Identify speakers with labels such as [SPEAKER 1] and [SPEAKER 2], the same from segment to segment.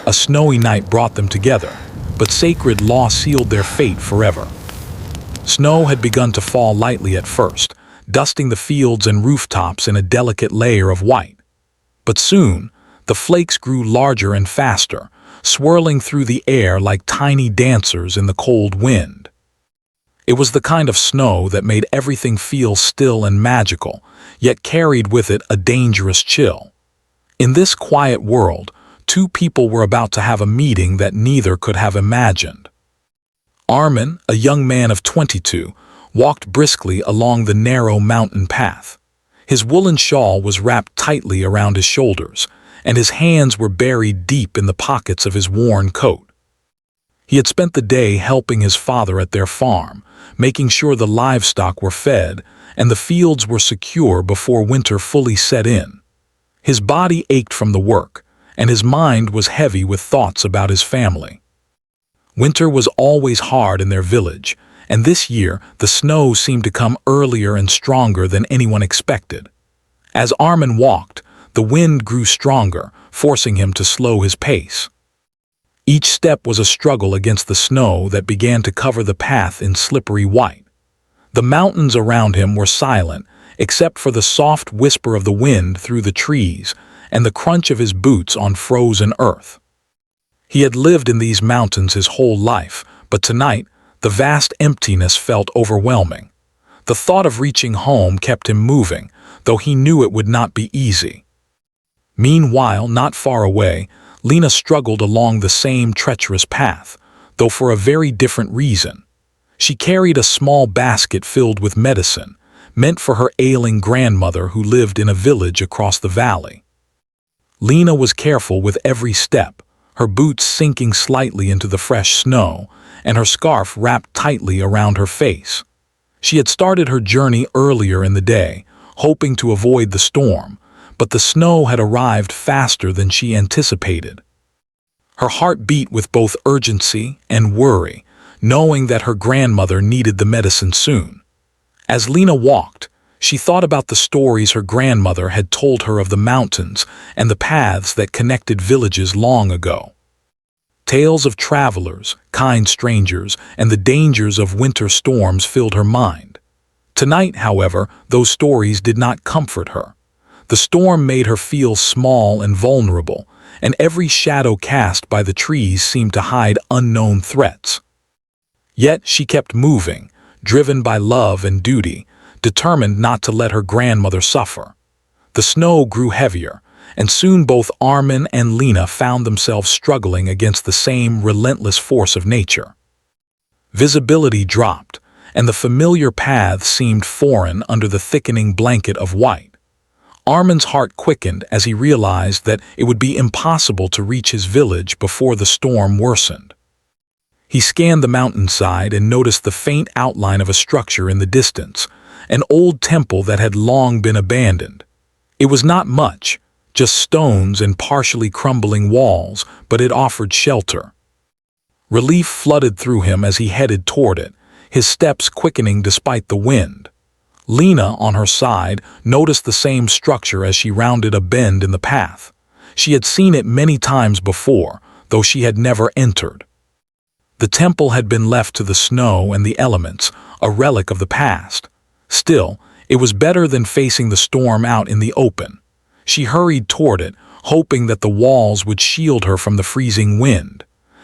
[SPEAKER 1] A snowy night brought them together, but sacred law sealed their fate forever. Snow had begun to fall lightly at first, dusting the fields and rooftops in a delicate layer of white. But soon, the flakes grew larger and faster, swirling through the air like tiny dancers in the cold wind. It was the kind of snow that made everything feel still and magical, yet carried with it a dangerous chill. In this quiet world, two people were about to have a meeting that neither could have imagined. Armin, a young man of 22, walked briskly along the narrow mountain path. His woolen shawl was wrapped tightly around his shoulders, and his hands were buried deep in the pockets of his worn coat. He had spent the day helping his father at their farm, making sure the livestock were fed and the fields were secure before winter fully set in. His body ached from the work, and his mind was heavy with thoughts about his family. Winter was always hard in their village, and this year the snow seemed to come earlier and stronger than anyone expected. As Armin walked, the wind grew stronger, forcing him to slow his pace. Each step was a struggle against the snow that began to cover the path in slippery white. The mountains around him were silent, except for the soft whisper of the wind through the trees and the crunch of his boots on frozen earth. He had lived in these mountains his whole life, but tonight, the vast emptiness felt overwhelming. The thought of reaching home kept him moving, though he knew it would not be easy. Meanwhile, not far away, Lena struggled along the same treacherous path, though for a very different reason. She carried a small basket filled with medicine, meant for her ailing grandmother who lived in a village across the valley. Lena was careful with every step, her boots sinking slightly into the fresh snow, and her scarf wrapped tightly around her face. She had started her journey earlier in the day, hoping to avoid the storm, but the snow had arrived faster than she anticipated. Her heart beat with both urgency and worry, knowing that her grandmother needed the medicine soon. As Lena walked, she thought about the stories her grandmother had told her of the mountains and the paths that connected villages long ago. Tales of travelers, kind strangers, and the dangers of winter storms filled her mind. Tonight, however, those stories did not comfort her. The storm made her feel small and vulnerable, and every shadow cast by the trees seemed to hide unknown threats. Yet she kept moving, driven by love and duty, determined not to let her grandmother suffer. The snow grew heavier, and soon both Armin and Lena found themselves struggling against the same relentless force of nature. Visibility dropped, and the familiar paths seemed foreign under the thickening blanket of white. Armin's heart quickened as he realized that it would be impossible to reach his village before the storm worsened. He scanned the mountainside and noticed the faint outline of a structure in the distance, an old temple that had long been abandoned. It was not much, just stones and partially crumbling walls, but it offered shelter. Relief flooded through him as he headed toward it, his steps quickening despite the wind. Lena, on her side, noticed the same structure as she rounded a bend in the path. She had seen it many times before, though she had never entered. The temple had been left to the snow and the elements, a relic of the past. Still, it was better than facing the storm out in the open. She hurried toward it, hoping that the walls would shield her from the freezing wind.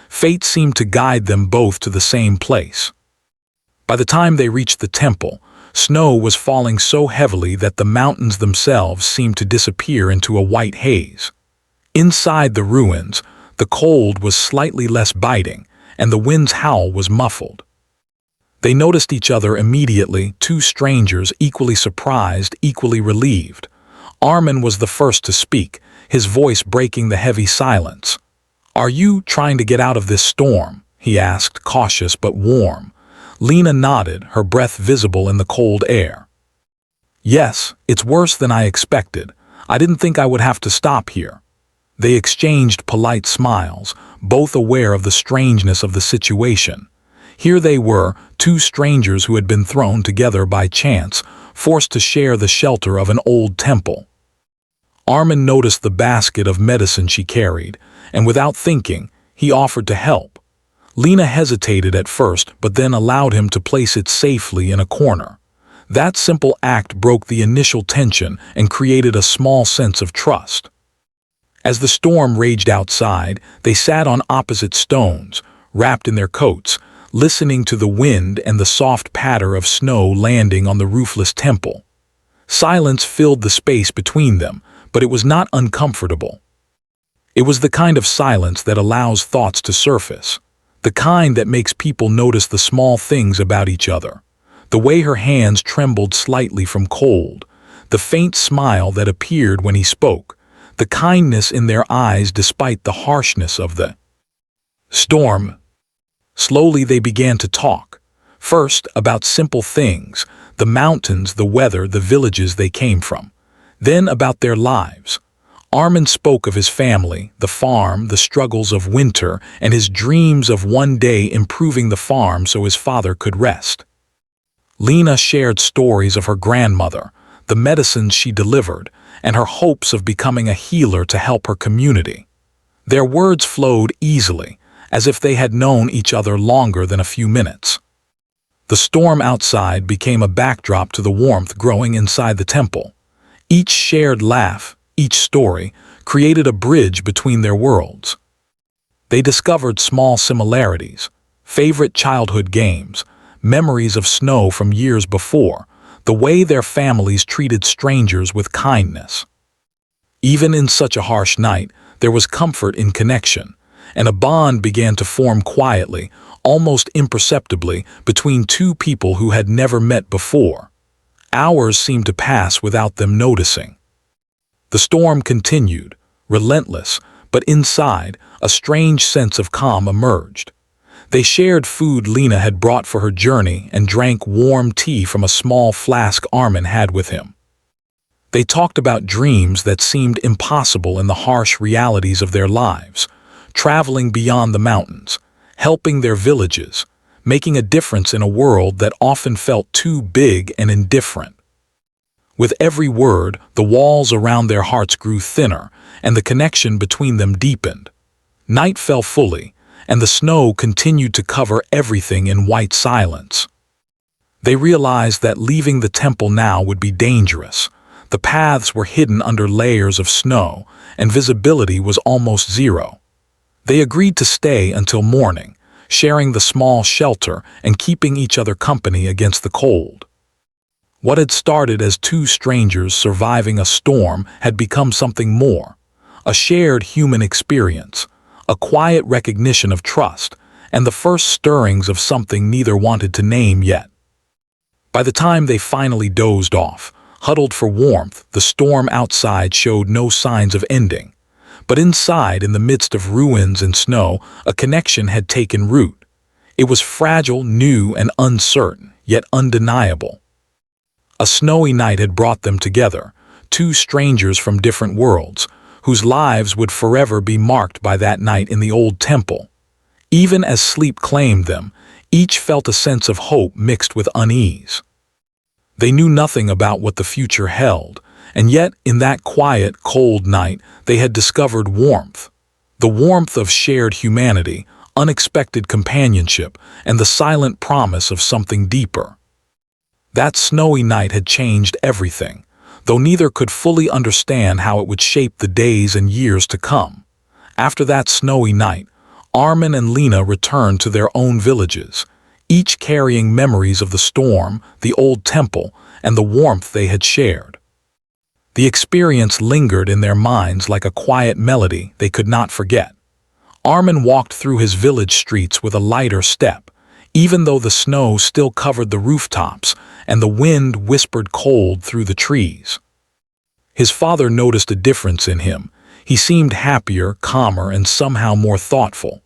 [SPEAKER 1] Fate seemed to guide them both to the same place. By the time they reached the temple, snow was falling so heavily that the mountains themselves seemed to disappear into a white haze. Inside the ruins, the cold was slightly less biting, and the wind's howl was muffled. They noticed each other immediately, two strangers equally surprised, equally relieved. Armin was the first to speak, his voice breaking the heavy silence. "Are you trying to get out of this storm?" he asked, cautious but warm. Lena nodded, her breath visible in the cold air. "Yes, it's worse than I expected. I didn't think I would have to stop here." They exchanged polite smiles, both aware of the strangeness of the situation. Here they were, two strangers who had been thrown together by chance, forced to share the shelter of an old temple. Armin noticed the basket of medicine she carried, and without thinking, he offered to help. Lena hesitated at first, but then allowed him to place it safely in a corner. That simple act broke the initial tension and created a small sense of trust. As the storm raged outside, they sat on opposite stones, wrapped in their coats, listening to the wind and the soft patter of snow landing on the roofless temple. Silence filled the space between them, but it was not uncomfortable. It was the kind of silence that allows thoughts to surface, the kind that makes people notice the small things about each other. The way her hands trembled slightly from cold, the faint smile that appeared when he spoke, the kindness in their eyes despite the harshness of the storm. Slowly they began to talk, first about simple things, the mountains, the weather, the villages they came from, then about their lives. Armin spoke of his family, the farm, the struggles of winter, and his dreams of one day improving the farm so his father could rest. Lena shared stories of her grandmother, the medicines she delivered, and her hopes of becoming a healer to help her community. Their words flowed easily, as if they had known each other longer than a few minutes. The storm outside became a backdrop to the warmth growing inside the temple. Each shared laugh, each story, created a bridge between their worlds. They discovered small similarities, favorite childhood games, memories of snow from years before, the way their families treated strangers with kindness. Even in such a harsh night, there was comfort in connection, and a bond began to form quietly, almost imperceptibly, between two people who had never met before. Hours seemed to pass without them noticing. The storm continued, relentless, but inside, a strange sense of calm emerged. They shared food Lena had brought for her journey and drank warm tea from a small flask Armin had with him. They talked about dreams that seemed impossible in the harsh realities of their lives, traveling beyond the mountains, helping their villages, making a difference in a world that often felt too big and indifferent. With every word, the walls around their hearts grew thinner, and the connection between them deepened. Night fell fully, and the snow continued to cover everything in white silence. They realized that leaving the temple now would be dangerous. The paths were hidden under layers of snow, and visibility was almost zero. They agreed to stay until morning, sharing the small shelter and keeping each other company against the cold. What had started as two strangers surviving a storm had become something more, a shared human experience, a quiet recognition of trust, and the first stirrings of something neither wanted to name yet. By the time they finally dozed off, huddled for warmth, the storm outside showed no signs of ending. But inside, in the midst of ruins and snow, a connection had taken root. It was fragile, new, and uncertain, yet undeniable. A snowy night had brought them together, two strangers from different worlds, whose lives would forever be marked by that night in the old temple. Even as sleep claimed them, each felt a sense of hope mixed with unease. They knew nothing about what the future held, and yet in that quiet, cold night they had discovered warmth. The warmth of shared humanity, unexpected companionship, and the silent promise of something deeper. That snowy night had changed everything, though neither could fully understand how it would shape the days and years to come. After that snowy night, Armin and Lena returned to their own villages, each carrying memories of the storm, the old temple, and the warmth they had shared. The experience lingered in their minds like a quiet melody they could not forget. Armin walked through his village streets with a lighter step, even though the snow still covered the rooftops and the wind whispered cold through the trees. His father noticed a difference in him. He seemed happier, calmer, and somehow more thoughtful.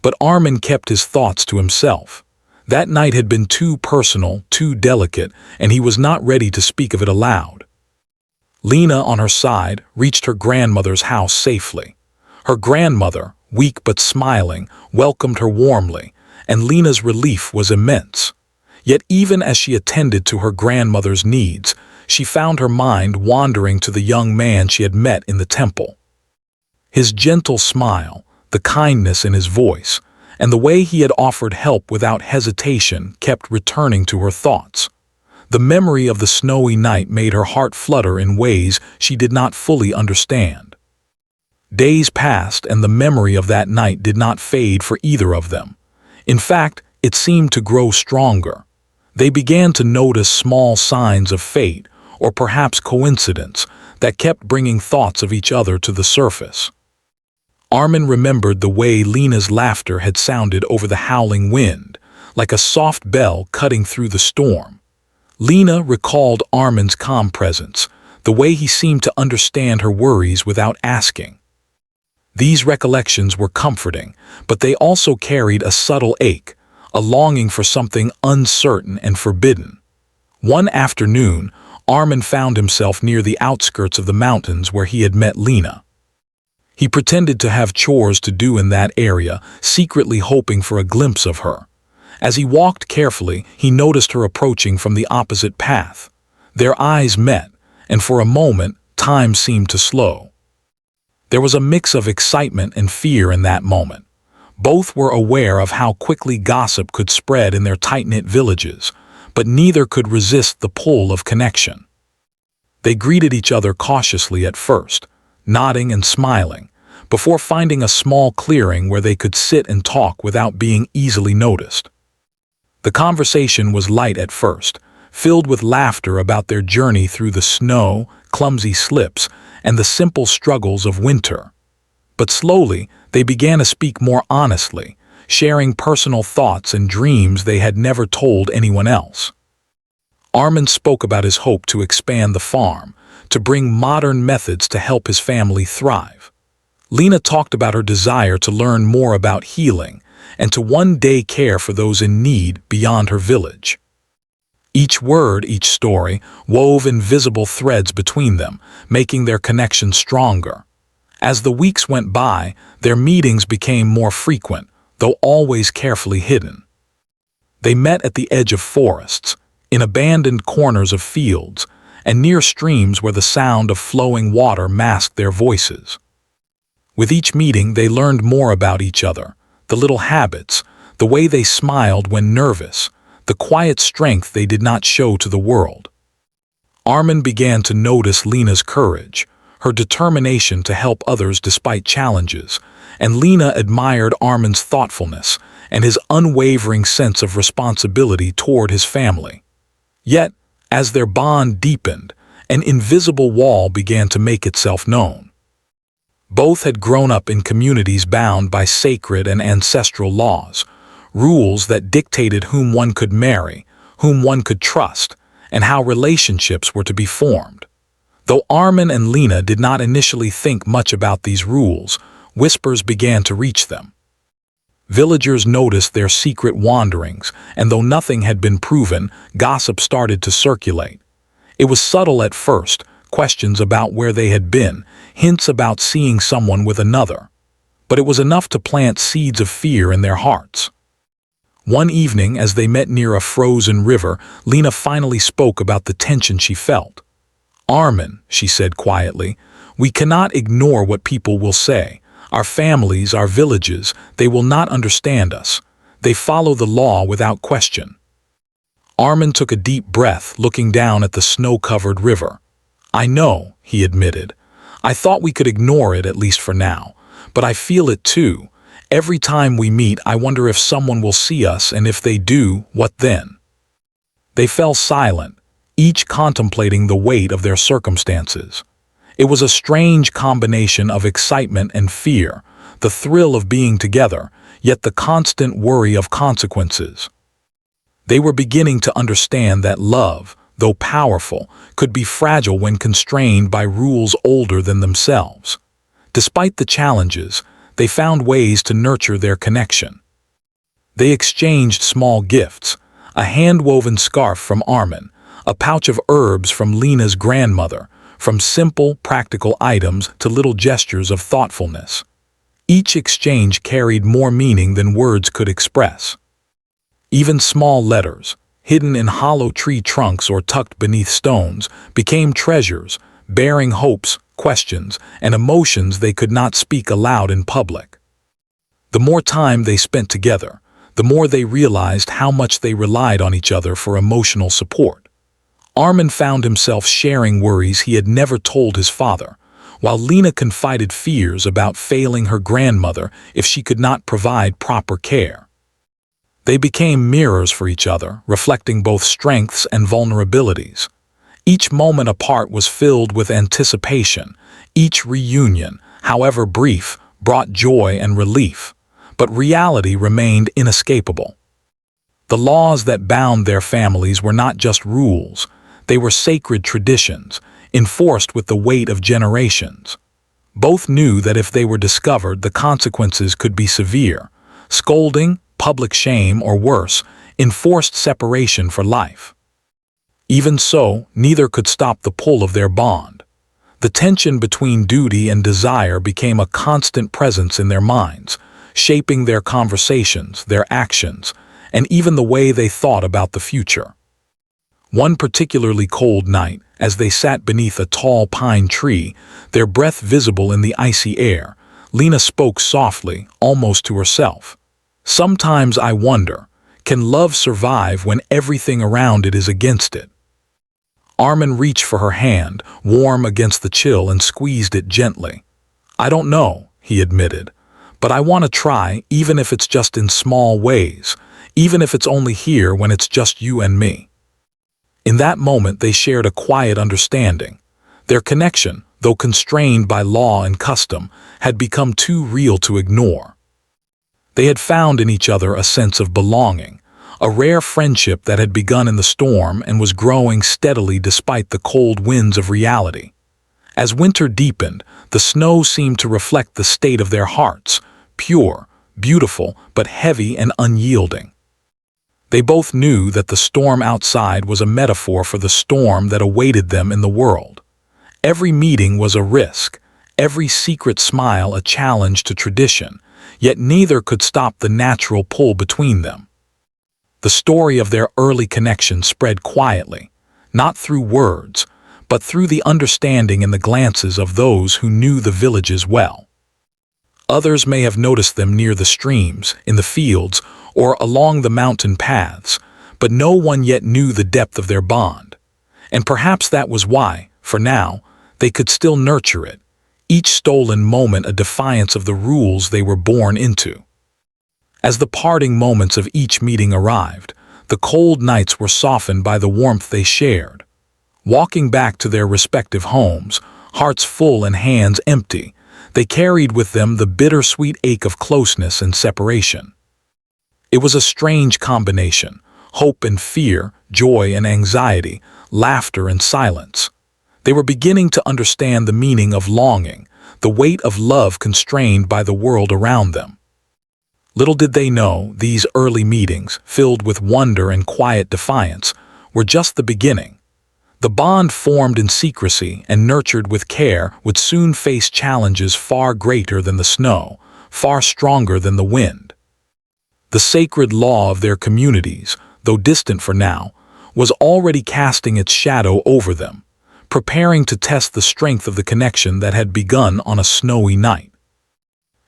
[SPEAKER 1] But Armin kept his thoughts to himself. That night had been too personal, too delicate, and he was not ready to speak of it aloud. Lena, on her side, reached her grandmother's house safely. Her grandmother, weak but smiling, welcomed her warmly, and Lena's relief was immense. Yet even as she attended to her grandmother's needs, she found her mind wandering to the young man she had met in the temple. His gentle smile, the kindness in his voice, and the way he had offered help without hesitation kept returning to her thoughts. The memory of the snowy night made her heart flutter in ways she did not fully understand. Days passed, and the memory of that night did not fade for either of them. In fact, it seemed to grow stronger. They began to notice small signs of fate, or perhaps coincidence, that kept bringing thoughts of each other to the surface. Armin remembered the way Lena's laughter had sounded over the howling wind, like a soft bell cutting through the storm. Lena recalled Armin's calm presence, the way he seemed to understand her worries without asking. These recollections were comforting, but they also carried a subtle ache, a longing for something uncertain and forbidden. One afternoon, Armin found himself near the outskirts of the mountains where he had met Lena. He pretended to have chores to do in that area, secretly hoping for a glimpse of her. As he walked carefully, he noticed her approaching from the opposite path. Their eyes met, and for a moment, time seemed to slow. There was a mix of excitement and fear in that moment. Both were aware of how quickly gossip could spread in their tight-knit villages, but neither could resist the pull of connection. They greeted each other cautiously at first, nodding and smiling, before finding a small clearing where they could sit and talk without being easily noticed. The conversation was light at first, filled with laughter about their journey through the snow, clumsy slips, and the simple struggles of winter. But slowly, they began to speak more honestly, sharing personal thoughts and dreams they had never told anyone else. Armin spoke about his hope to expand the farm, to bring modern methods to help his family thrive. Lena talked about her desire to learn more about healing and to one day care for those in need beyond her village. Each word, each story, wove invisible threads between them, making their connection stronger. As the weeks went by, their meetings became more frequent, though always carefully hidden. They met at the edge of forests, in abandoned corners of fields, and near streams where the sound of flowing water masked their voices. With each meeting, they learned more about each other, the little habits, the way they smiled when nervous, the quiet strength they did not show to the world. Armin began to notice Lena's courage, her determination to help others despite challenges, and Lena admired Armin's thoughtfulness and his unwavering sense of responsibility toward his family. Yet, as their bond deepened, an invisible wall began to make itself known. Both had grown up in communities bound by sacred and ancestral laws, rules that dictated whom one could marry, whom one could trust, and how relationships were to be formed. Though Armin and Lena did not initially think much about these rules, whispers began to reach them. Villagers noticed their secret wanderings, and though nothing had been proven, gossip started to circulate. It was subtle at first, questions about where they had been, hints about seeing someone with another. But it was enough to plant seeds of fear in their hearts. One evening, as they met near a frozen river, Lena finally spoke about the tension she felt. "Armin," she said quietly, "we cannot ignore what people will say. Our families, our villages, they will not understand us. They follow the law without question." Armin took a deep breath, looking down at the snow-covered river. "I know," he admitted. "I thought we could ignore it, at least for now. But I feel it too. Every time we meet, I wonder if someone will see us, and if they do, what then?" They fell silent, each contemplating the weight of their circumstances. It was a strange combination of excitement and fear, the thrill of being together, yet the constant worry of consequences. They were beginning to understand that love, though powerful, could be fragile when constrained by rules older than themselves. Despite the challenges, they found ways to nurture their connection. They exchanged small gifts, a hand-woven scarf from Armin, a pouch of herbs from Lena's grandmother, from simple, practical items to little gestures of thoughtfulness. Each exchange carried more meaning than words could express. Even small letters, hidden in hollow tree trunks or tucked beneath stones, became treasures, bearing hopes, questions, and emotions they could not speak aloud in public. The more time they spent together, the more they realized how much they relied on each other for emotional support. Armin found himself sharing worries he had never told his father, while Lena confided fears about failing her grandmother if she could not provide proper care. They became mirrors for each other, reflecting both strengths and vulnerabilities. Each moment apart was filled with anticipation. Each reunion, however brief, brought joy and relief, but reality remained inescapable. The laws that bound their families were not just rules, they were sacred traditions, enforced with the weight of generations. Both knew that if they were discovered, the consequences could be severe: scolding, public shame, or worse, enforced separation for life. Even so, neither could stop the pull of their bond. The tension between duty and desire became a constant presence in their minds, shaping their conversations, their actions, and even the way they thought about the future. One particularly cold night, as they sat beneath a tall pine tree, their breath visible in the icy air, Lena spoke softly, almost to herself. "Sometimes I wonder, can love survive when everything around it is against it?" Armin reached for her hand, warm against the chill, and squeezed it gently. "I don't know," he admitted, "but I want to try, even if it's just in small ways, even if it's only here when it's just you and me." In that moment they shared a quiet understanding. Their connection, though constrained by law and custom, had become too real to ignore. They had found in each other a sense of belonging, a rare friendship that had begun in the storm and was growing steadily despite the cold winds of reality. As winter deepened, the snow seemed to reflect the state of their hearts, pure, beautiful, but heavy and unyielding. They both knew that the storm outside was a metaphor for the storm that awaited them in the world. Every meeting was a risk, every secret smile a challenge to tradition, yet neither could stop the natural pull between them. The story of their early connection spread quietly, not through words, but through the understanding and the glances of those who knew the villages well. Others may have noticed them near the streams, in the fields, or along the mountain paths, but no one yet knew the depth of their bond. And perhaps that was why, for now, they could still nurture it, each stolen moment a defiance of the rules they were born into. As the parting moments of each meeting arrived, the cold nights were softened by the warmth they shared. Walking back to their respective homes, hearts full and hands empty, they carried with them the bittersweet ache of closeness and separation. It was a strange combination: hope and fear, joy and anxiety, laughter and silence. They were beginning to understand the meaning of longing, the weight of love constrained by the world around them. Little did they know, these early meetings, filled with wonder and quiet defiance, were just the beginning. The bond formed in secrecy and nurtured with care would soon face challenges far greater than the snow, far stronger than the wind. The sacred law of their communities, though distant for now, was already casting its shadow over them, preparing to test the strength of the connection that had begun on a snowy night.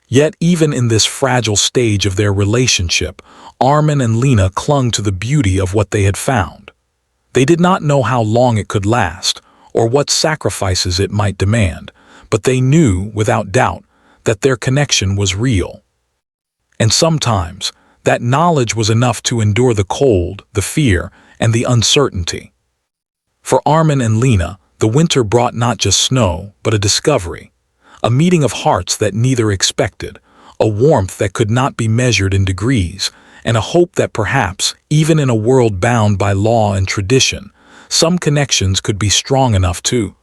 [SPEAKER 1] Yet even in this fragile stage of their relationship, Armin and Lena clung to the beauty of what they had found. They did not know how long it could last, or what sacrifices it might demand, but they knew, without doubt, that their connection was real. And sometimes, that knowledge was enough to endure the cold, the fear, and the uncertainty. For Armin and Lena, the winter brought not just snow, but a discovery, a meeting of hearts that neither expected, a warmth that could not be measured in degrees, and a hope that perhaps, even in a world bound by law and tradition, some connections could be strong enough to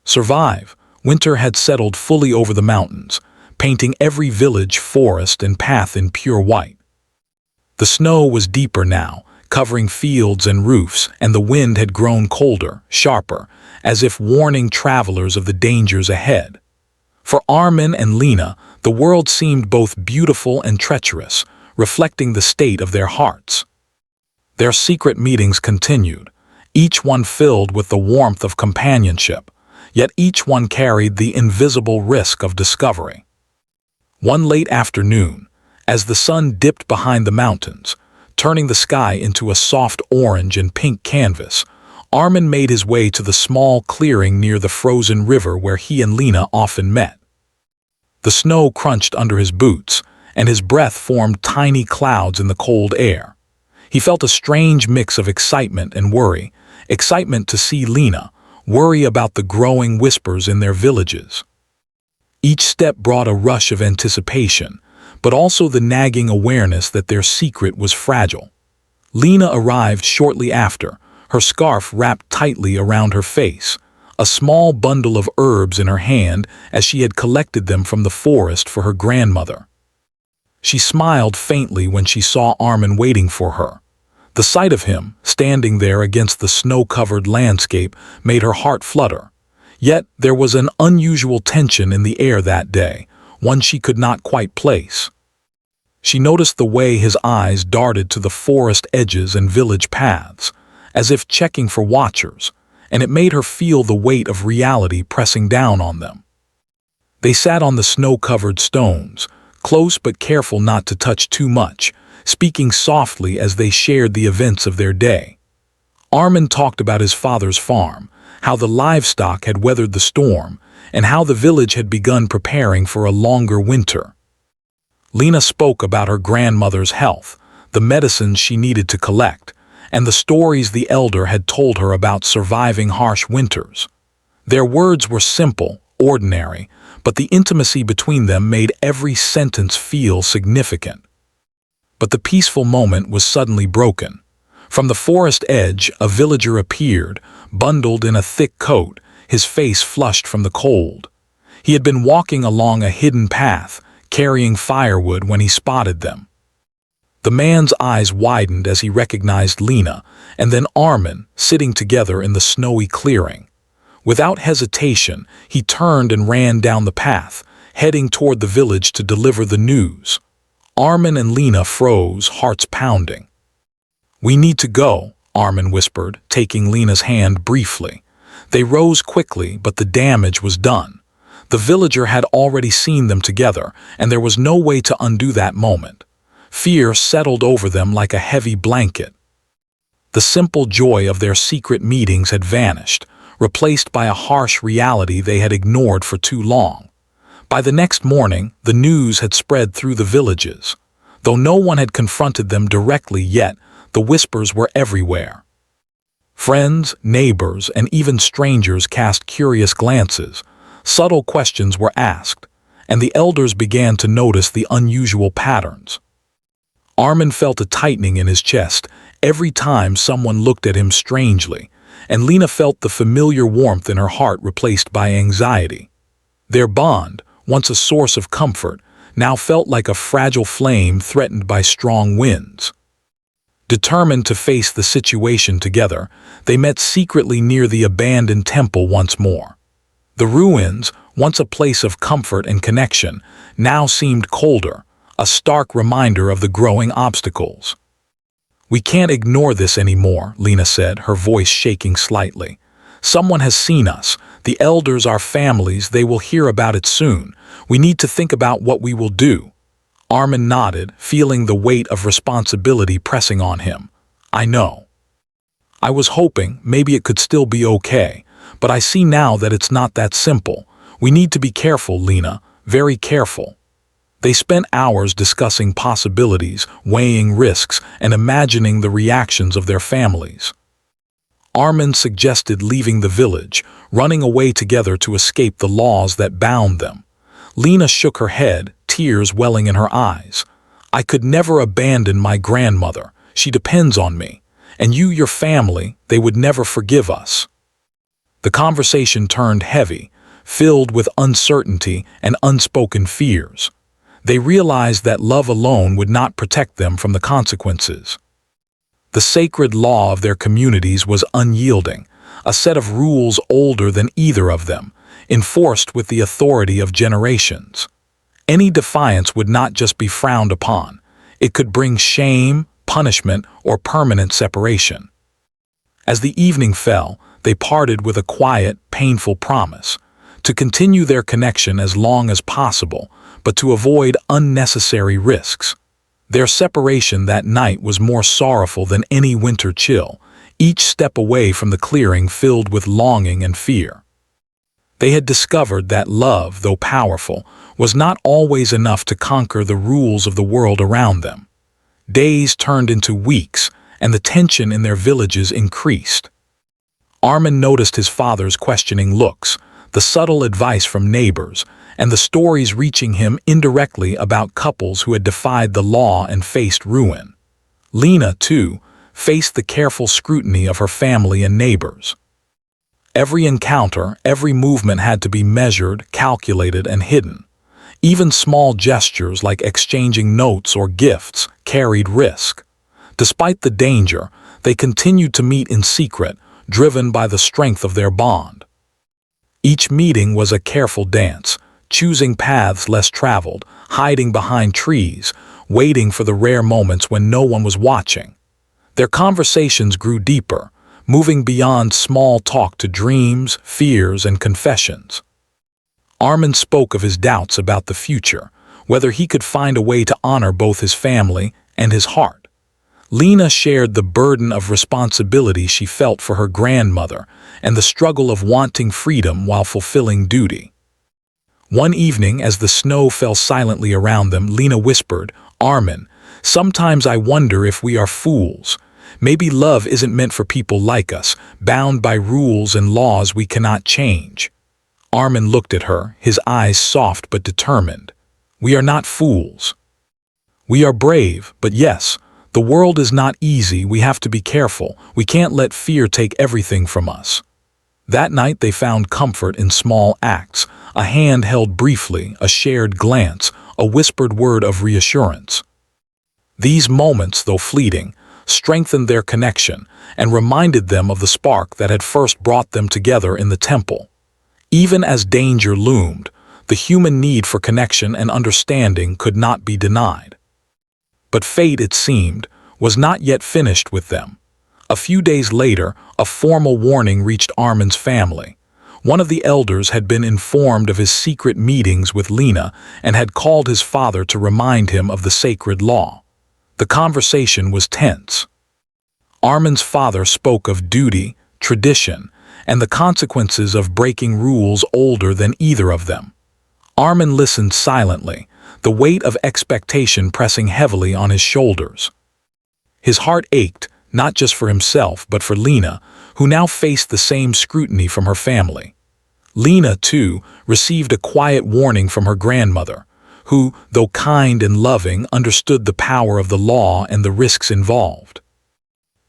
[SPEAKER 1] survive. Winter had settled fully over the mountains, painting every village, forest, and path in pure white. The snow was deeper now, covering fields and roofs, and the wind had grown colder, sharper, as if warning travelers of the dangers ahead. For Armin and Lena, the world seemed both beautiful and treacherous, reflecting the state of their hearts. Their secret meetings continued, each one filled with the warmth of companionship, yet each one carried the invisible risk of discovery. One late afternoon, As the sun dipped behind the mountains, turning the sky into a soft orange and pink canvas, Armin made his way to the small clearing near the frozen river where he and Lena often met. The snow crunched under his boots, and his breath formed tiny clouds in the cold air. He felt a strange mix of excitement and worry, excitement to see Lena, worry about the growing whispers in their villages. Each step brought a rush of anticipation, but also the nagging awareness that their secret was fragile. Lena arrived shortly after, her scarf wrapped tightly around her face, a small bundle of herbs in her hand as she had collected them from the forest for her grandmother. She smiled faintly when she saw Armin waiting for her. The sight of him, standing there against the snow-covered landscape, made her heart flutter. Yet there was an unusual tension in the air that day, one she could not quite place. She noticed the way his eyes darted to the forest edges and village paths, as if checking for watchers, and it made her feel the weight of reality pressing down on them. They sat on the snow-covered stones, close but careful not to touch too much, speaking softly as they shared the events of their day. Armin talked about his father's farm, how the livestock had weathered the storm, and how the village had begun preparing for a longer winter. Lena spoke about her grandmother's health, the medicines she needed to collect, and the stories the elder had told her about surviving harsh winters. Their words were simple, ordinary, but the intimacy between them made every sentence feel significant. But the peaceful moment was suddenly broken. From the forest edge, a villager appeared, bundled in a thick coat, his face flushed from the cold. He had been walking along a hidden path, carrying firewood when he spotted them. The man's eyes widened as he recognized Lena, and then Armin, sitting together in the snowy clearing. Without hesitation, he turned and ran down the path, heading toward the village to deliver the news. Armin and Lena froze, hearts pounding. "We need to go," Armin whispered, taking Lena's hand briefly. They rose quickly, but the damage was done. The villager had already seen them together, and there was no way to undo that moment. Fear settled over them like a heavy blanket. The simple joy of their secret meetings had vanished, replaced by a harsh reality they had ignored for too long. By the next morning, the news had spread through the villages. Though no one had confronted them directly yet, the whispers were everywhere. Friends, neighbors, and even strangers cast curious glances. Subtle questions were asked, and the elders began to notice the unusual patterns. Armin felt a tightening in his chest every time someone looked at him strangely, and Lena felt the familiar warmth in her heart replaced by anxiety. Their bond, once a source of comfort, now felt like a fragile flame threatened by strong winds. Determined to face the situation together, they met secretly near the abandoned temple once more. The ruins, once a place of comfort and connection, now seemed colder, a stark reminder of the growing obstacles. "We can't ignore this anymore," Lena said, her voice shaking slightly. "Someone has seen us. The elders, our families, they will hear about it soon. We need to think about what we will do." Armin nodded, feeling the weight of responsibility pressing on him. "I know. I was hoping maybe it could still be okay, but I see now that it's not that simple. We need to be careful, Lena, very careful." They spent hours discussing possibilities, weighing risks, and imagining the reactions of their families. Armin suggested leaving the village, running away together to escape the laws that bound them. Lena shook her head, tears welling in her eyes. "I could never abandon my grandmother. She depends on me. And you, your family, they would never forgive us." The conversation turned heavy, filled with uncertainty and unspoken fears. They realized that love alone would not protect them from the consequences. The sacred law of their communities was unyielding, a set of rules older than either of them, enforced with the authority of generations. Any defiance would not just be frowned upon, it could bring shame, punishment, or permanent separation. As the evening fell, they parted with a quiet, painful promise to continue their connection as long as possible, but to avoid unnecessary risks. Their separation that night was more sorrowful than any winter chill, each step away from the clearing filled with longing and fear. They had discovered that love, though powerful, was not always enough to conquer the rules of the world around them. Days turned into weeks, and the tension in their villages increased. Armin noticed his father's questioning looks, the subtle advice from neighbors, and the stories reaching him indirectly about couples who had defied the law and faced ruin. Lena, too, faced the careful scrutiny of her family and neighbors. Every encounter, every movement had to be measured, calculated, and hidden. Even small gestures like exchanging notes or gifts carried risk. Despite the danger, they continued to meet in secret, driven by the strength of their bond. Each meeting was a careful dance, choosing paths less traveled, hiding behind trees, waiting for the rare moments when no one was watching. Their conversations grew deeper, moving beyond small talk to dreams, fears, and confessions. Armin spoke of his doubts about the future, whether he could find a way to honor both his family and his heart. Lena shared the burden of responsibility she felt for her grandmother and the struggle of wanting freedom while fulfilling duty. One evening, as the snow fell silently around them, Lena whispered, "Armin, sometimes I wonder if we are fools. Maybe love isn't meant for people like us, bound by rules and laws we cannot change." Armin looked at her, his eyes soft but determined. "We are not fools. We are brave, but yes, the world is not easy. We have to be careful. We can't let fear take everything from us." That night they found comfort in small acts, a hand held briefly, a shared glance, a whispered word of reassurance. These moments, though fleeting, strengthened their connection and reminded them of the spark that had first brought them together in the temple. Even as danger loomed, the human need for connection and understanding could not be denied. But fate, it seemed, was not yet finished with them. A few days later, a formal warning reached Armin's family. One of the elders had been informed of his secret meetings with Lena and had called his father to remind him of the sacred law. The conversation was tense. Armin's father spoke of duty, tradition, and the consequences of breaking rules older than either of them. Armin listened silently, the weight of expectation pressing heavily on his shoulders. His heart ached, not just for himself but for Lena, who now faced the same scrutiny from her family. Lena, too, received a quiet warning from her grandmother, who, though kind and loving, understood the power of the law and the risks involved.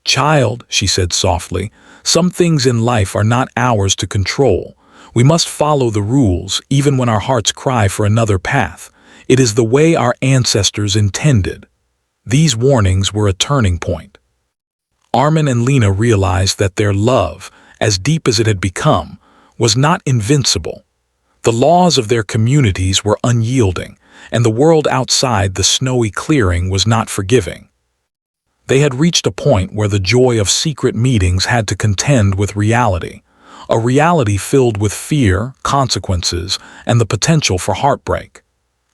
[SPEAKER 1] "Child," she said softly, "some things in life are not ours to control. We must follow the rules, even when our hearts cry for another path. It is the way our ancestors intended." These warnings were a turning point. Armin and Lena realized that their love, as deep as it had become, was not invincible. The laws of their communities were unyielding, and the world outside the snowy clearing was not forgiving. They had reached a point where the joy of secret meetings had to contend with reality, a reality filled with fear, consequences, and the potential for heartbreak.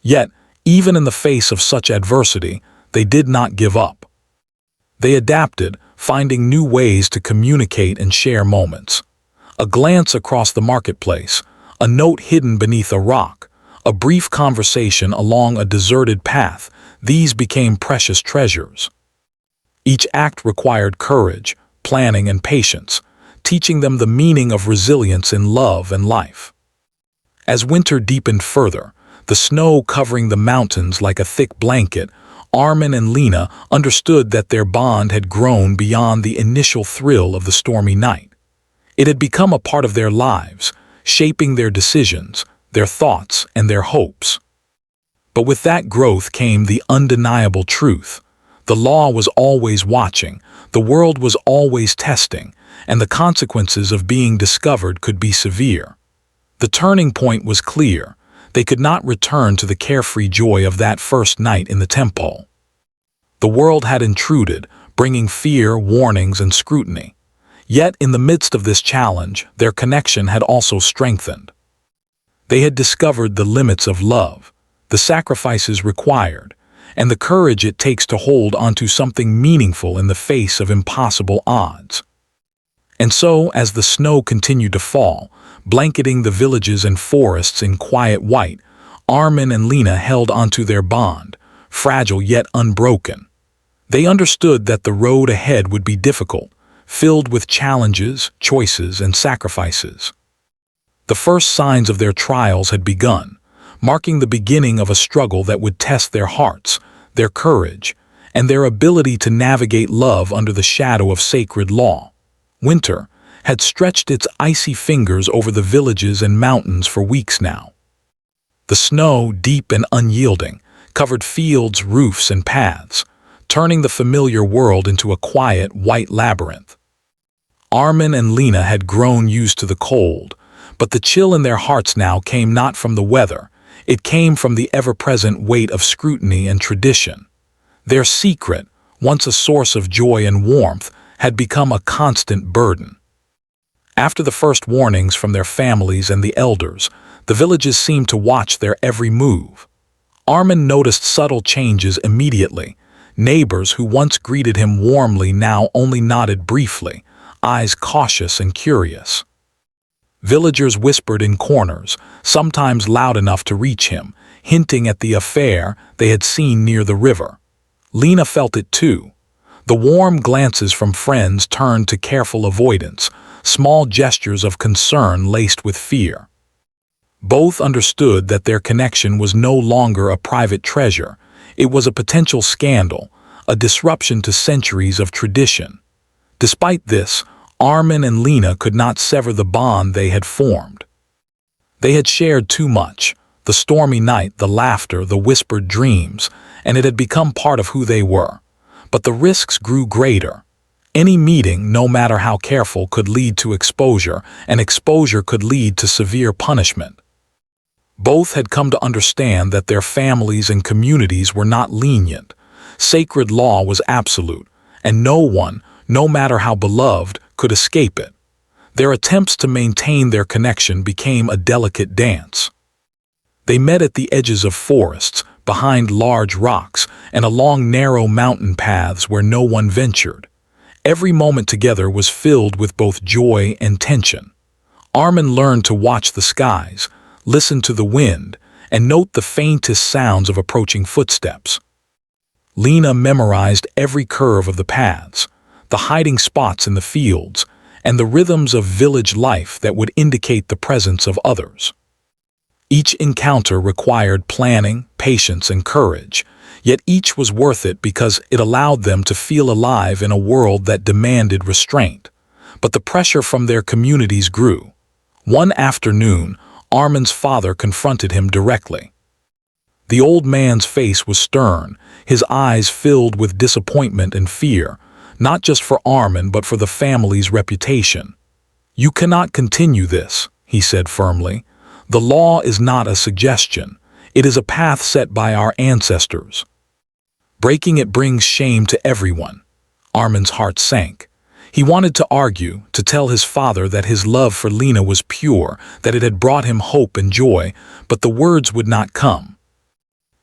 [SPEAKER 1] Yet, even in the face of such adversity, they did not give up. They adapted, finding new ways to communicate and share moments. A glance across the marketplace, a note hidden beneath a rock, a brief conversation along a deserted path, these became precious treasures. Each act required courage, planning, and patience, teaching them the meaning of resilience in love and life. As winter deepened further, the snow covering the mountains like a thick blanket, Armin and Lena understood that their bond had grown beyond the initial thrill of the stormy night. It had become a part of their lives, shaping their decisions, their thoughts, and their hopes. But with that growth came the undeniable truth. The law was always watching, the world was always testing, and the consequences of being discovered could be severe. The turning point was clear. They could not return to the carefree joy of that first night in the temple. The world had intruded, bringing fear, warnings, and scrutiny. Yet, in the midst of this challenge, their connection had also strengthened. They had discovered the limits of love, the sacrifices required, and the courage it takes to hold onto something meaningful in the face of impossible odds. And so, as the snow continued to fall, blanketing the villages and forests in quiet white, Armin and Lena held onto their bond, fragile yet unbroken. They understood that the road ahead would be difficult, filled with challenges, choices, and sacrifices. The first signs of their trials had begun, marking the beginning of a struggle that would test their hearts, their courage, and their ability to navigate love under the shadow of sacred law. Winter had stretched its icy fingers over the villages and mountains for weeks now. The snow, deep and unyielding, covered fields, roofs, and paths, turning the familiar world into a quiet, white labyrinth. Armin and Lena had grown used to the cold, but the chill in their hearts now came not from the weather, it came from the ever-present weight of scrutiny and tradition. Their secret, once a source of joy and warmth, had become a constant burden. After the first warnings from their families and the elders, the villages seemed to watch their every move. Armin noticed subtle changes immediately. Neighbors who once greeted him warmly now only nodded briefly, eyes cautious and curious. Villagers whispered in corners, sometimes loud enough to reach him, hinting at the affair they had seen near the river. Lena felt it too. The warm glances from friends turned to careful avoidance, small gestures of concern laced with fear. Both understood that their connection was no longer a private treasure. It was a potential scandal, a disruption to centuries of tradition. Despite this, Armin and Lena could not sever the bond they had formed. They had shared too much, the stormy night, the laughter, the whispered dreams, and it had become part of who they were. But the risks grew greater. Any meeting, no matter how careful, could lead to exposure, and exposure could lead to severe punishment. Both had come to understand that their families and communities were not lenient. Sacred law was absolute, and no one, no matter how beloved, could escape it. Their attempts to maintain their connection became a delicate dance. They met at the edges of forests, behind large rocks, and along narrow mountain paths where no one ventured. Every moment together was filled with both joy and tension. Armin learned to watch the skies, listen to the wind, and note the faintest sounds of approaching footsteps. Lena memorized every curve of the paths, the hiding spots in the fields, and the rhythms of village life that would indicate the presence of others. Each encounter required planning, patience, and courage, yet each was worth it because it allowed them to feel alive in a world that demanded restraint. But the pressure from their communities grew. One afternoon, Armin's father confronted him directly. The old man's face was stern, his eyes filled with disappointment and fear, not just for Armin but for the family's reputation. "You cannot continue this," he said firmly. "The law is not a suggestion. It is a path set by our ancestors. Breaking it brings shame to everyone." Armin's heart sank. He wanted to argue, to tell his father that his love for Lena was pure, that it had brought him hope and joy, but the words would not come.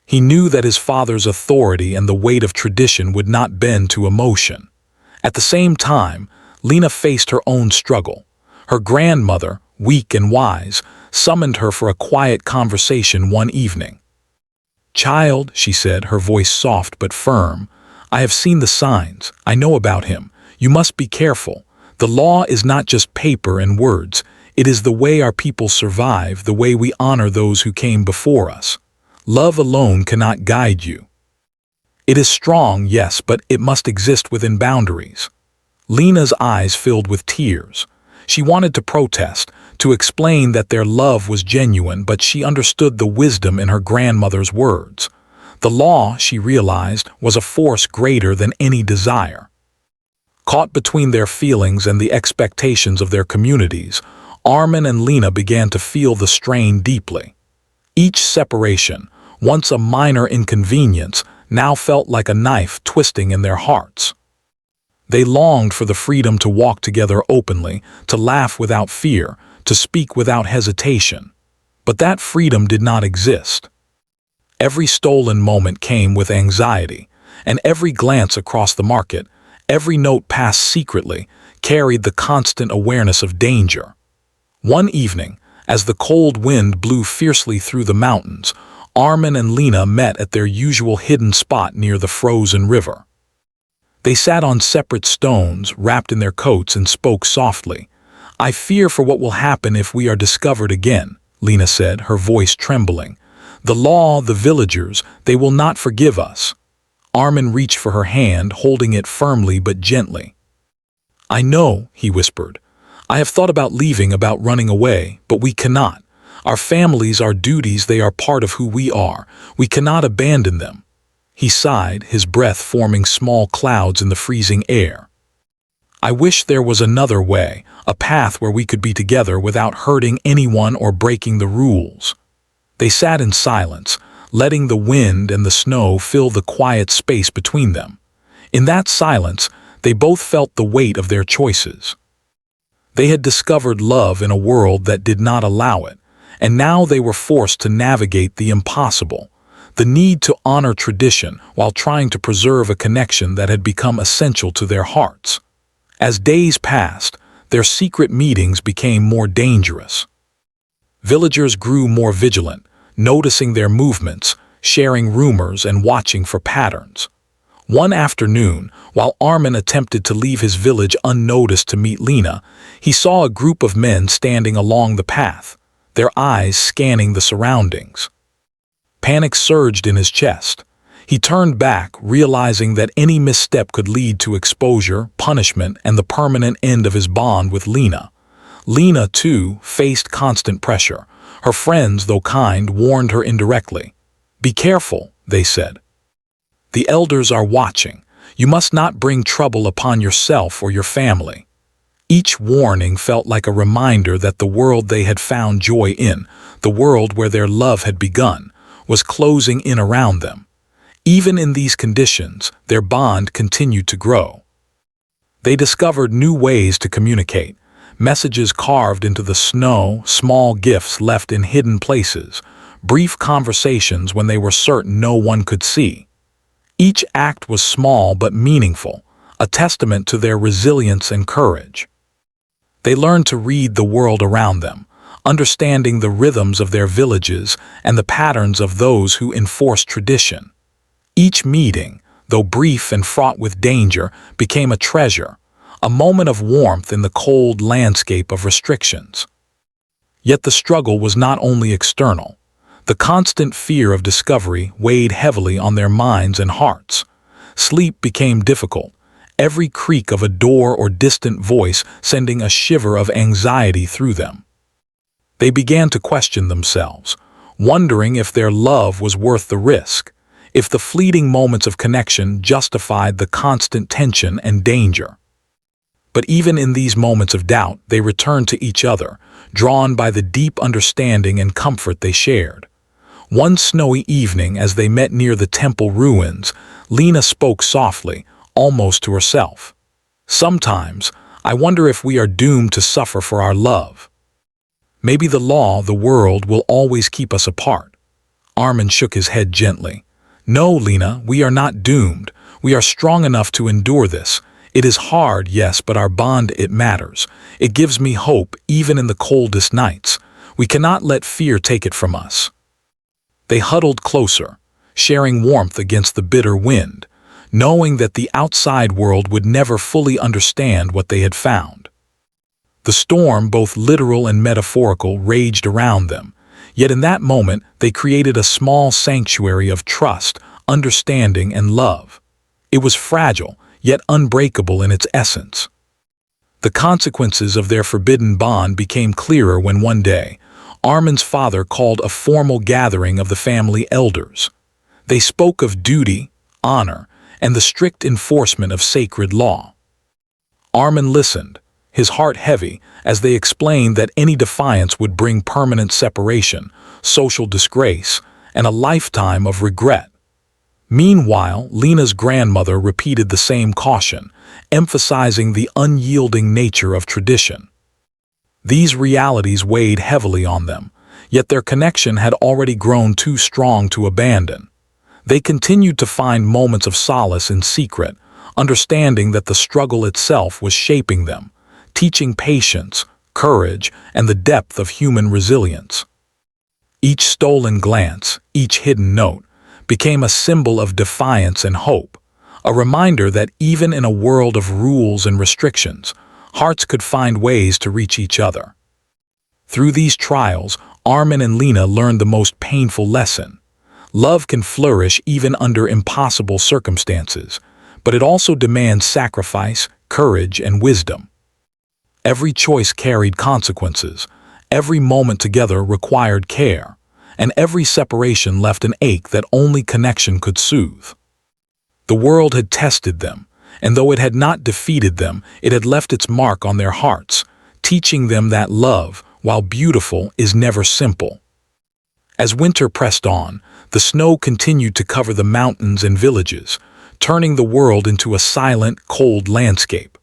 [SPEAKER 1] He knew that his father's authority and the weight of tradition would not bend to emotion. At the same time, Lena faced her own struggle. Her grandmother, weak and wise, summoned her for a quiet conversation one evening. "Child," she said, her voice soft but firm, "I have seen the signs. I know about him. You must be careful. The law is not just paper and words. It is the way our people survive, the way we honor those who came before us. Love alone cannot guide you. It is strong, yes, but it must exist within boundaries." Lena's eyes filled with tears. She wanted to protest, to explain that their love was genuine, but she understood the wisdom in her grandmother's words. The law, she realized, was a force greater than any desire. Caught between their feelings and the expectations of their communities, Armin and Lena began to feel the strain deeply. Each separation, once a minor inconvenience, now felt like a knife twisting in their hearts. They longed for the freedom to walk together openly, to laugh without fear, to speak without hesitation. But that freedom did not exist. Every stolen moment came with anxiety, and every glance across the market, every note passed secretly, carried the constant awareness of danger. One evening, as the cold wind blew fiercely through the mountains, Armin and Lena met at their usual hidden spot near the frozen river. They sat on separate stones, wrapped in their coats, and spoke softly. "I fear for what will happen if we are discovered again," Lena said, her voice trembling. "The law, the villagers, they will not forgive us." Armin reached for her hand, holding it firmly but gently. "I know," he whispered. "I have thought about leaving, about running away, but we cannot. Our families, our duties, they are part of who we are. We cannot abandon them." He sighed, his breath forming small clouds in the freezing air. "I wish there was another way, a path where we could be together without hurting anyone or breaking the rules." They sat in silence, letting the wind and the snow fill the quiet space between them. In that silence, they both felt the weight of their choices. They had discovered love in a world that did not allow it, and now they were forced to navigate the impossible, the need to honor tradition while trying to preserve a connection that had become essential to their hearts. As days passed, their secret meetings became more dangerous. Villagers grew more vigilant, noticing their movements, sharing rumors, and watching for patterns. One afternoon, while Armin attempted to leave his village unnoticed to meet Lena, he saw a group of men standing along the path, their eyes scanning the surroundings. Panic surged in his chest. He turned back, realizing that any misstep could lead to exposure, punishment, and the permanent end of his bond with Lena. Lena, too, faced constant pressure. Her friends, though kind, warned her indirectly. "Be careful," they said. "The elders are watching. You must not bring trouble upon yourself or your family." Each warning felt like a reminder that the world they had found joy in, the world where their love had begun, was closing in around them. Even in these conditions, their bond continued to grow. They discovered new ways to communicate, messages carved into the snow, small gifts left in hidden places, brief conversations when they were certain no one could see. Each act was small but meaningful, a testament to their resilience and courage. They learned to read the world around them, understanding the rhythms of their villages and the patterns of those who enforced tradition. Each meeting, though brief and fraught with danger, became a treasure, a moment of warmth in the cold landscape of restrictions. Yet the struggle was not only external. The constant fear of discovery weighed heavily on their minds and hearts. Sleep became difficult, every creak of a door or distant voice sending a shiver of anxiety through them. They began to question themselves, wondering if their love was worth the risk, if the fleeting moments of connection justified the constant tension and danger. But even in these moments of doubt, they returned to each other, drawn by the deep understanding and comfort they shared. One snowy evening, as they met near the temple ruins, Lena spoke softly, almost to herself. "Sometimes, I wonder if we are doomed to suffer for our love. Maybe the law, the world, will always keep us apart." Armin shook his head gently. "No, Lena, we are not doomed. We are strong enough to endure this. It is hard, yes, but our bond, it matters. It gives me hope, even in the coldest nights. We cannot let fear take it from us." They huddled closer, sharing warmth against the bitter wind, knowing that the outside world would never fully understand what they had found. The storm, both literal and metaphorical, raged around them, yet in that moment they created a small sanctuary of trust, understanding, and love. It was fragile, yet unbreakable in its essence. The consequences of their forbidden bond became clearer when one day, Armin's father called a formal gathering of the family elders. They spoke of duty, honor, and the strict enforcement of sacred law. Armin listened, his heart heavy, as they explained that any defiance would bring permanent separation, social disgrace, and a lifetime of regret. Meanwhile, Lena's grandmother repeated the same caution, emphasizing the unyielding nature of tradition. These realities weighed heavily on them, yet their connection had already grown too strong to abandon. They continued to find moments of solace in secret, understanding that the struggle itself was shaping them, teaching patience, courage, and the depth of human resilience. Each stolen glance, each hidden note, became a symbol of defiance and hope, a reminder that even in a world of rules and restrictions, hearts could find ways to reach each other. Through these trials, Armin and Lena learned the most painful lesson. Love can flourish even under impossible circumstances, but it also demands sacrifice, courage, and wisdom. Every choice carried consequences, every moment together required care, and every separation left an ache that only connection could soothe. The world had tested them, and though it had not defeated them, it had left its mark on their hearts, teaching them that love, while beautiful, is never simple. As winter pressed on, the snow continued to cover the mountains and villages, turning the world into a silent, cold landscape.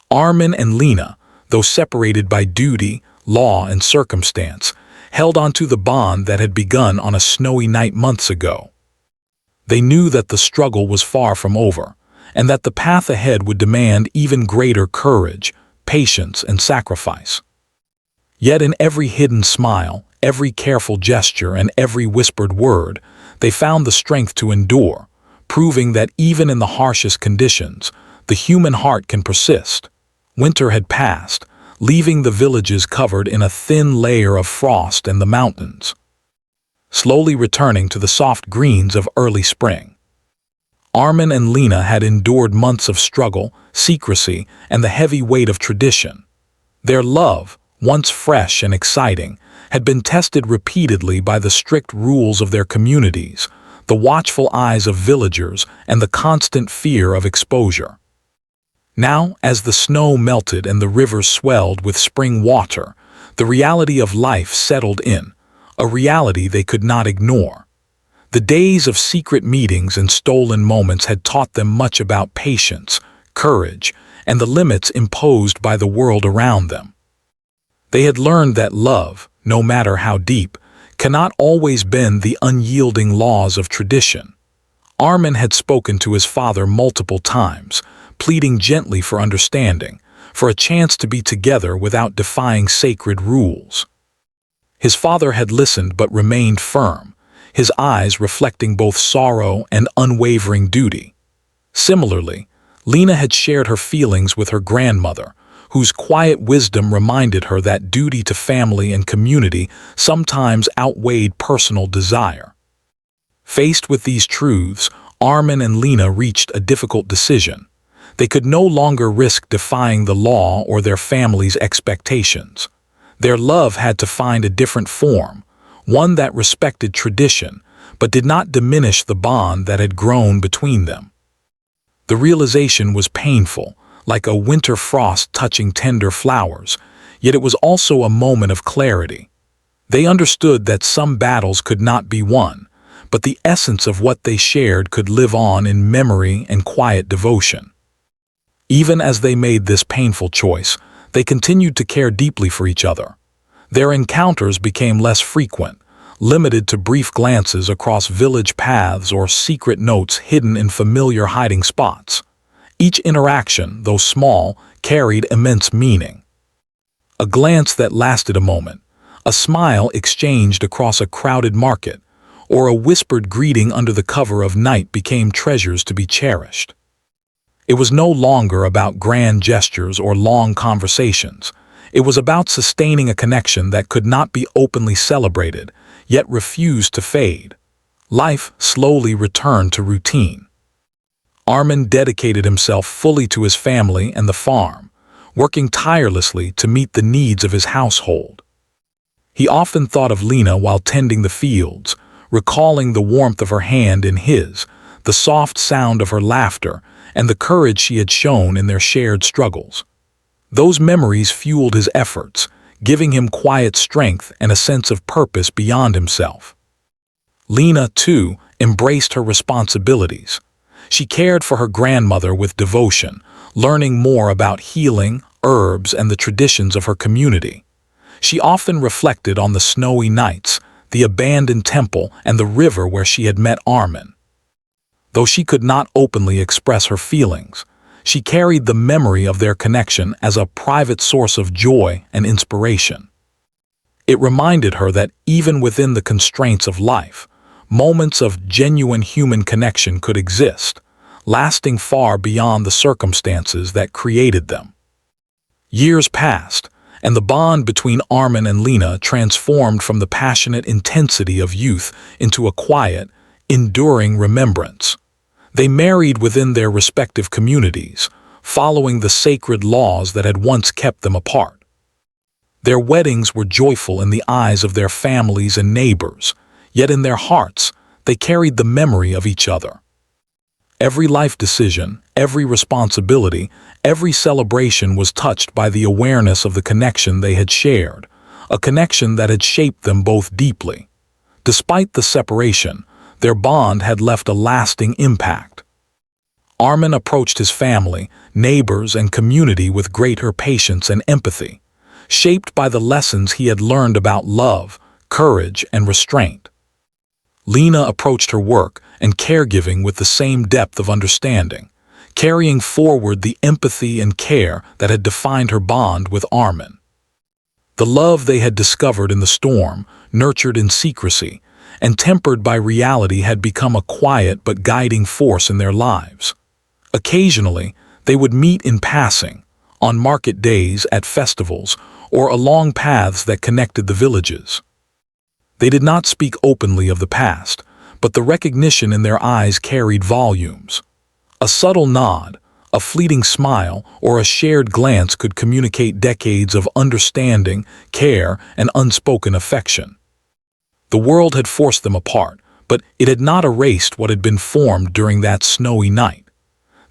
[SPEAKER 1] Armin and Lena, though separated by duty, law, and circumstance, held onto the bond that had begun on a snowy night months ago. They knew that the struggle was far from over, and that the path ahead would demand even greater courage, patience, and sacrifice. Yet in every hidden smile, every careful gesture, and every whispered word, they found the strength to endure, proving that even in the harshest conditions, the human heart can persist. Winter had passed, leaving the villages covered in a thin layer of frost and the mountains, slowly returning to the soft greens of early spring. Armin and Lena had endured months of struggle, secrecy, and the heavy weight of tradition. Their love, once fresh and exciting, had been tested repeatedly by the strict rules of their communities, the watchful eyes of villagers, and the constant fear of exposure. Now, as the snow melted and the rivers swelled with spring water, the reality of life settled in, a reality they could not ignore. The days of secret meetings and stolen moments had taught them much about patience, courage, and the limits imposed by the world around them. They had learned that love, no matter how deep, cannot always bend the unyielding laws of tradition. Armin had spoken to his father multiple times, pleading gently for understanding, for a chance to be together without defying sacred rules. His father had listened but remained firm, his eyes reflecting both sorrow and unwavering duty. Similarly, Lena had shared her feelings with her grandmother, whose quiet wisdom reminded her that duty to family and community sometimes outweighed personal desire. Faced with these truths, Armin and Lena reached a difficult decision. They could no longer risk defying the law or their family's expectations. Their love had to find a different form, one that respected tradition, but did not diminish the bond that had grown between them. The realization was painful, like a winter frost touching tender flowers, yet it was also a moment of clarity. They understood that some battles could not be won, but the essence of what they shared could live on in memory and quiet devotion. Even as they made this painful choice, they continued to care deeply for each other. Their encounters became less frequent, limited to brief glances across village paths or secret notes hidden in familiar hiding spots. Each interaction, though small, carried immense meaning. A glance that lasted a moment, a smile exchanged across a crowded market, or a whispered greeting under the cover of night became treasures to be cherished. It was no longer about grand gestures or long conversations. It was about sustaining a connection that could not be openly celebrated, yet refused to fade. Life slowly returned to routine. Armin dedicated himself fully to his family and the farm, working tirelessly to meet the needs of his household. He often thought of Lena while tending the fields, recalling the warmth of her hand in his, the soft sound of her laughter, and the courage she had shown in their shared struggles. Those memories fueled his efforts, giving him quiet strength and a sense of purpose beyond himself. Lena, too, embraced her responsibilities. She cared for her grandmother with devotion, learning more about healing, herbs, and the traditions of her community. She often reflected on the snowy nights, the abandoned temple, and the river where she had met Armin. Though she could not openly express her feelings, she carried the memory of their connection as a private source of joy and inspiration. It reminded her that even within the constraints of life, moments of genuine human connection could exist, lasting far beyond the circumstances that created them. Years passed, and the bond between Armin and Lena transformed from the passionate intensity of youth into a quiet, enduring remembrance. They married within their respective communities, following the sacred laws that had once kept them apart. Their weddings were joyful in the eyes of their families and neighbors, yet in their hearts, they carried the memory of each other. Every life decision, every responsibility, every celebration was touched by the awareness of the connection they had shared, a connection that had shaped them both deeply. Despite the separation, their bond had left a lasting impact. Armin approached his family, neighbors, and community with greater patience and empathy, shaped by the lessons he had learned about love, courage, and restraint. Lena approached her work and caregiving with the same depth of understanding, carrying forward the empathy and care that had defined her bond with Armin. The love they had discovered in the storm, nurtured in secrecy, and tempered by reality had become a quiet but guiding force in their lives. Occasionally, they would meet in passing, on market days, at festivals, or along paths that connected the villages. They did not speak openly of the past, but the recognition in their eyes carried volumes. A subtle nod, a fleeting smile, or a shared glance could communicate decades of understanding, care, and unspoken affection. The world had forced them apart, but it had not erased what had been formed during that snowy night.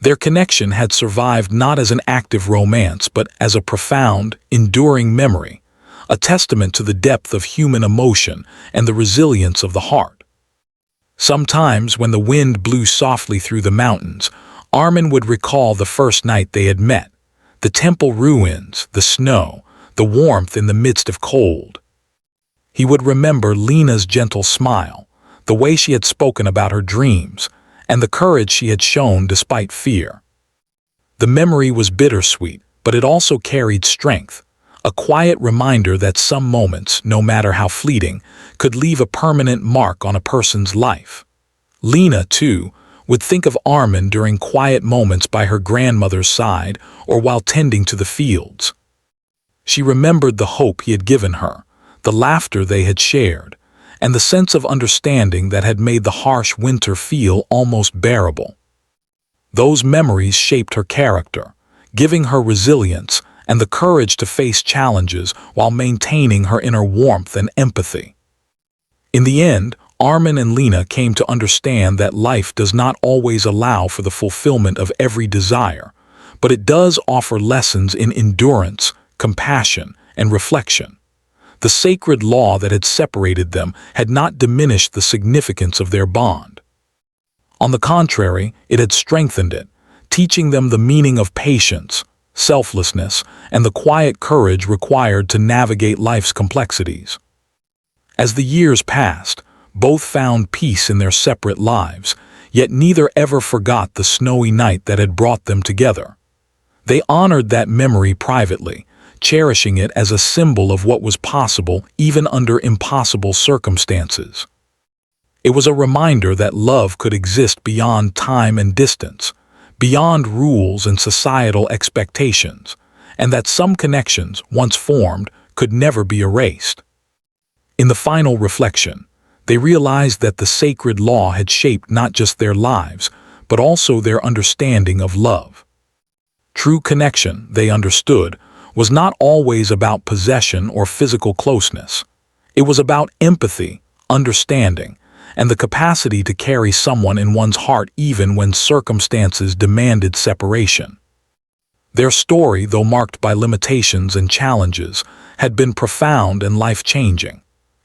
[SPEAKER 1] Their connection had survived not as an active romance, but as a profound, enduring memory, a testament to the depth of human emotion and the resilience of the heart. Sometimes, when the wind blew softly through the mountains, Armin would recall the first night they had met, the temple ruins, the snow, the warmth in the midst of cold. He would remember Lena's gentle smile, the way she had spoken about her dreams, and the courage she had shown despite fear. The memory was bittersweet, but it also carried strength, a quiet reminder that some moments, no matter how fleeting, could leave a permanent mark on a person's life. Lena, too, would think of Armin during quiet moments by her grandmother's side or while tending to the fields. She remembered the hope he had given her, the laughter they had shared, and the sense of understanding that had made the harsh winter feel almost bearable. Those memories shaped her character, giving her resilience and the courage to face challenges while maintaining her inner warmth and empathy. In the end, Armin and Lena came to understand that life does not always allow for the fulfillment of every desire, but it does offer lessons in endurance, compassion, and reflection. The sacred law that had separated them had not diminished the significance of their bond. On the contrary, it had strengthened it, teaching them the meaning of patience, selflessness, and the quiet courage required to navigate life's complexities. As the years passed, both found peace in their separate lives, yet neither ever forgot the snowy night that had brought them together. They honored that memory privately, cherishing it as a symbol of what was possible even under impossible circumstances. It was a reminder that love could exist beyond time and distance, beyond rules and societal expectations, and that some connections, once formed, could never be erased. In the final reflection, they realized that the sacred law had shaped not just their lives, but also their understanding of love. True connection, they understood, was not always about possession or physical closeness. It was about empathy, understanding, and the capacity to carry someone in one's heart even when circumstances demanded separation. Their story, though marked by limitations and challenges, had been profound and life-changing.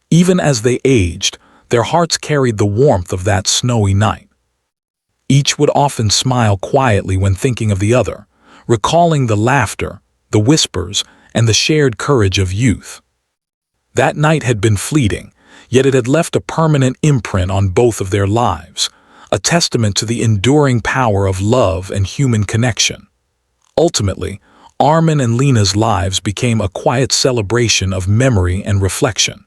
[SPEAKER 1] Even as they aged, their hearts carried the warmth of that snowy night. Each would often smile quietly when thinking of the other, recalling the laughter, the whispers, and the shared courage of youth. That night had been fleeting, yet it had left a permanent imprint on both of their lives, a testament to the enduring power of love and human connection. Ultimately, Armin and Lena's lives became a quiet celebration of memory and reflection.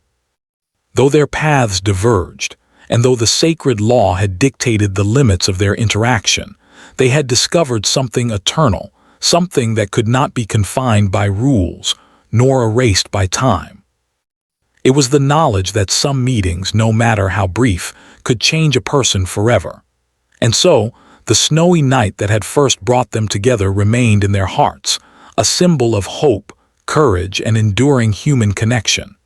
[SPEAKER 1] Though their paths diverged, and though the sacred law had dictated the limits of their interaction, they had discovered something eternal, something that could not be confined by rules, nor erased by time. It was the knowledge that some meetings, no matter how brief, could change a person forever. And so, the snowy night that had first brought them together remained in their hearts, a symbol of hope, courage, and enduring human connection.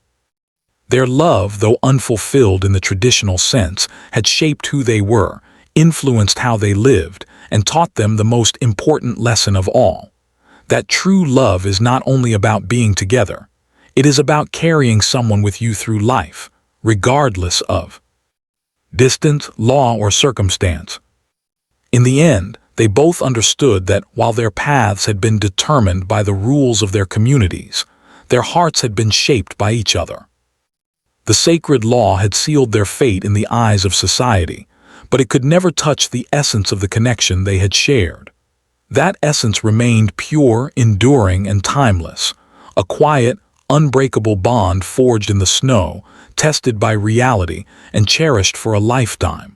[SPEAKER 1] Their love, though unfulfilled in the traditional sense, had shaped who they were, influenced how they lived, and taught them the most important lesson of all: that true love is not only about being together, it is about carrying someone with you through life, regardless of distance, law, or circumstance. In the end, they both understood that while their paths had been determined by the rules of their communities, their hearts had been shaped by each other. The sacred law had sealed their fate in the eyes of society, but it could never touch the essence of the connection they had shared. That essence remained pure, enduring, and timeless, a quiet, unbreakable bond forged in the snow, tested by reality, and cherished for a lifetime.